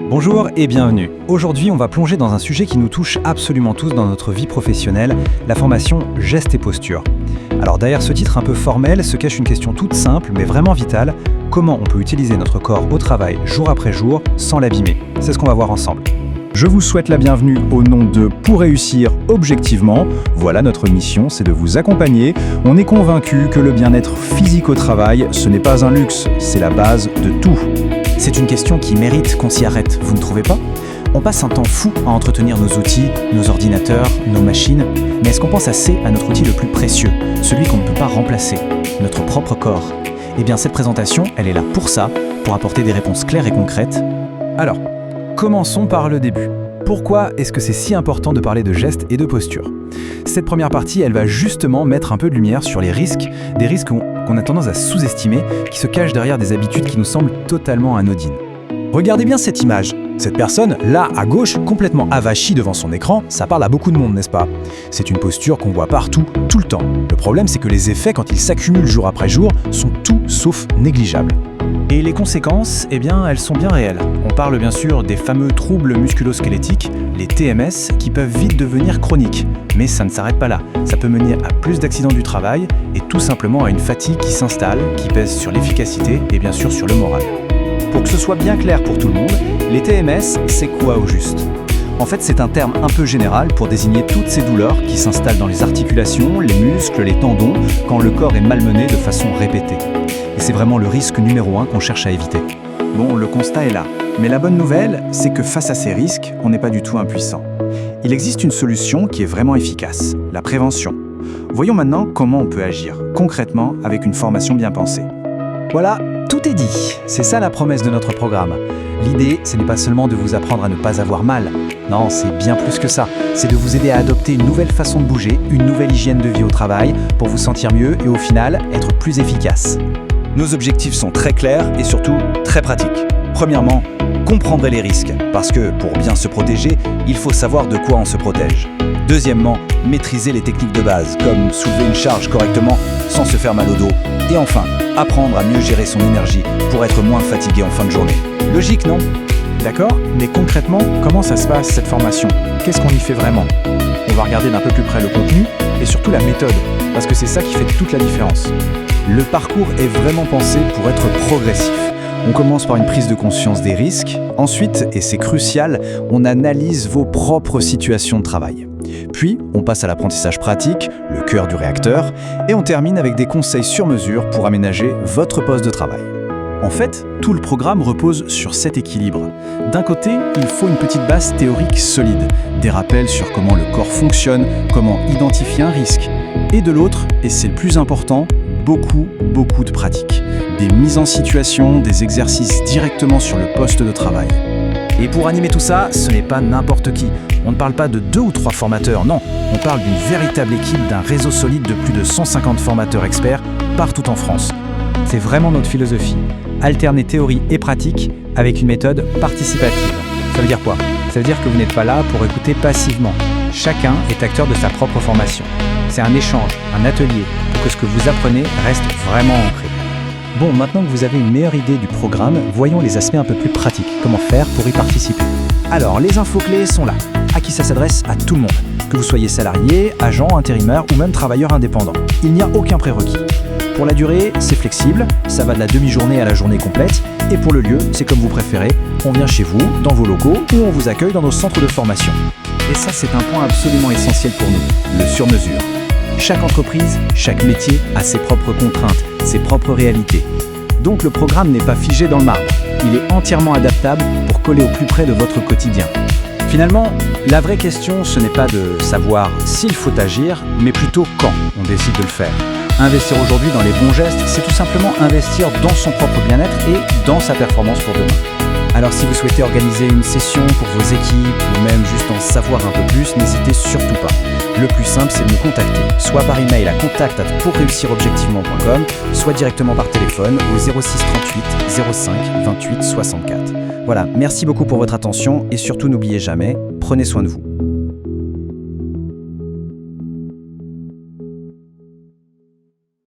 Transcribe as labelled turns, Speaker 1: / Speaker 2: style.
Speaker 1: Bonjour et bienvenue. Aujourd'hui, on va plonger dans un sujet qui nous touche absolument tous dans notre vie professionnelle, la formation gestes et postures. Alors derrière ce titre un peu formel se cache une question toute simple mais vraiment vitale. Comment on peut utiliser notre corps au travail jour après jour sans l'abîmer? C'est ce qu'on va voir ensemble.
Speaker 2: Je vous souhaite la bienvenue au nom de Pour réussir objectivement. Voilà, notre mission, c'est de vous accompagner. On est convaincu que le bien-être physique au travail, ce n'est pas un luxe, c'est la base de tout.
Speaker 3: C'est une question qui mérite qu'on s'y arrête, vous ne trouvez pas? On passe un temps fou à entretenir nos outils, nos ordinateurs, nos machines, mais est-ce qu'on pense assez à notre outil le plus précieux, celui qu'on ne peut pas remplacer, notre propre corps? Eh bien cette présentation, elle est là pour ça, pour apporter des réponses claires et concrètes.
Speaker 1: Alors, commençons par le début. Pourquoi est-ce que c'est si important de parler de gestes et de posture? Cette première partie, elle va justement mettre un peu de lumière sur les risques, des risques qu'on a tendance à sous-estimer, qui se cachent derrière des habitudes qui nous semblent totalement anodines.
Speaker 2: Regardez bien cette image. Cette personne, là, à gauche, complètement avachie devant son écran, ça parle à beaucoup de monde, n'est-ce pas? C'est une posture qu'on voit partout, tout le temps. Le problème, c'est que les effets, quand ils s'accumulent jour après jour, sont tout sauf négligeables.
Speaker 3: Et les conséquences, eh bien, elles sont bien réelles. On parle bien sûr des fameux troubles musculo-squelettiques, les TMS, qui peuvent vite devenir chroniques. Mais ça ne s'arrête pas là. Ça peut mener à plus d'accidents du travail et tout simplement à une fatigue qui s'installe, qui pèse sur l'efficacité et bien sûr sur le moral.
Speaker 4: Pour que ce soit bien clair pour tout le monde, les TMS, c'est quoi au juste? En fait, c'est un terme un peu général pour désigner toutes ces douleurs qui s'installent dans les articulations, les muscles, les tendons, quand le corps est malmené de façon répétée. Et c'est vraiment le risque numéro 1 qu'on cherche à éviter. Bon, le constat est là. Mais la bonne nouvelle, c'est que face à ces risques, on n'est pas du tout impuissant. Il existe une solution qui est vraiment efficace, la prévention. Voyons maintenant comment on peut agir, concrètement, avec une formation bien pensée.
Speaker 1: Voilà, tout est dit. C'est ça la promesse de notre programme. L'idée, ce n'est pas seulement de vous apprendre à ne pas avoir mal. Non, c'est bien plus que ça. C'est de vous aider à adopter une nouvelle façon de bouger, une nouvelle hygiène de vie au travail, pour vous sentir mieux et au final, être plus efficace.
Speaker 4: Nos objectifs sont très clairs et surtout très pratiques. Premièrement, comprendre les risques, parce que pour bien se protéger, il faut savoir de quoi on se protège. Deuxièmement, maîtriser les techniques de base, comme soulever une charge correctement sans se faire mal au dos. Et enfin, apprendre à mieux gérer son énergie pour être moins fatigué en fin de journée. Logique, non?
Speaker 2: D'accord, mais concrètement, comment ça se passe cette formation? Qu'est-ce qu'on y fait vraiment? On va regarder d'un peu plus près le contenu et surtout la méthode, parce que c'est ça qui fait toute la différence.
Speaker 4: Le parcours est vraiment pensé pour être progressif. On commence par une prise de conscience des risques. Ensuite, et c'est crucial, on analyse vos propres situations de travail. Puis, on passe à l'apprentissage pratique, le cœur du réacteur, et on termine avec des conseils sur mesure pour aménager votre poste de travail.
Speaker 3: En fait, tout le programme repose sur cet équilibre. D'un côté, il faut une petite base théorique solide, des rappels sur comment le corps fonctionne, comment identifier un risque. Et de l'autre, et c'est le plus important, beaucoup de pratiques. Des mises en situation, des exercices directement sur le poste de travail. Et pour animer tout ça, ce n'est pas n'importe qui. On ne parle pas de 2 ou 3 formateurs, non. On parle d'une véritable équipe, d'un réseau solide de plus de 150 formateurs experts partout en France.
Speaker 1: C'est vraiment notre philosophie. Alterner théorie et pratique avec une méthode participative. Ça veut dire quoi? Ça veut dire que vous n'êtes pas là pour écouter passivement. Chacun est acteur de sa propre formation. C'est un échange, un atelier, pour que ce que vous apprenez reste vraiment ancré. Bon, maintenant que vous avez une meilleure idée du programme, voyons les aspects un peu plus pratiques. Comment faire pour y participer?
Speaker 3: Alors, les infos clés sont là. À qui ça s'adresse? À tout le monde. Que vous soyez salarié, agent, intérimaire ou même travailleur indépendant. Il n'y a aucun prérequis. Pour la durée, c'est flexible, ça va de la demi-journée à la journée complète. Et pour le lieu, c'est comme vous préférez. On vient chez vous, dans vos locaux, ou on vous accueille dans nos centres de formation. Et ça, c'est un point absolument essentiel pour nous, le sur-mesure. Chaque entreprise, chaque métier a ses propres contraintes, ses propres réalités. Donc le programme n'est pas figé dans le marbre. Il est entièrement adaptable pour coller au plus près de votre quotidien. Finalement, la vraie question, ce n'est pas de savoir s'il faut agir, mais plutôt quand on décide de le faire. Investir aujourd'hui dans les bons gestes, c'est tout simplement investir dans son propre bien-être et dans sa performance pour demain. Alors si vous souhaitez organiser une session pour vos équipes ou même juste en savoir un peu plus, n'hésitez surtout pas. Le plus simple, c'est de nous contacter, soit par email à contact@pourreussirobjectivement.com, soit directement par téléphone au 06 38 05 28 64. Voilà, merci beaucoup pour votre attention et surtout n'oubliez jamais, prenez soin de vous.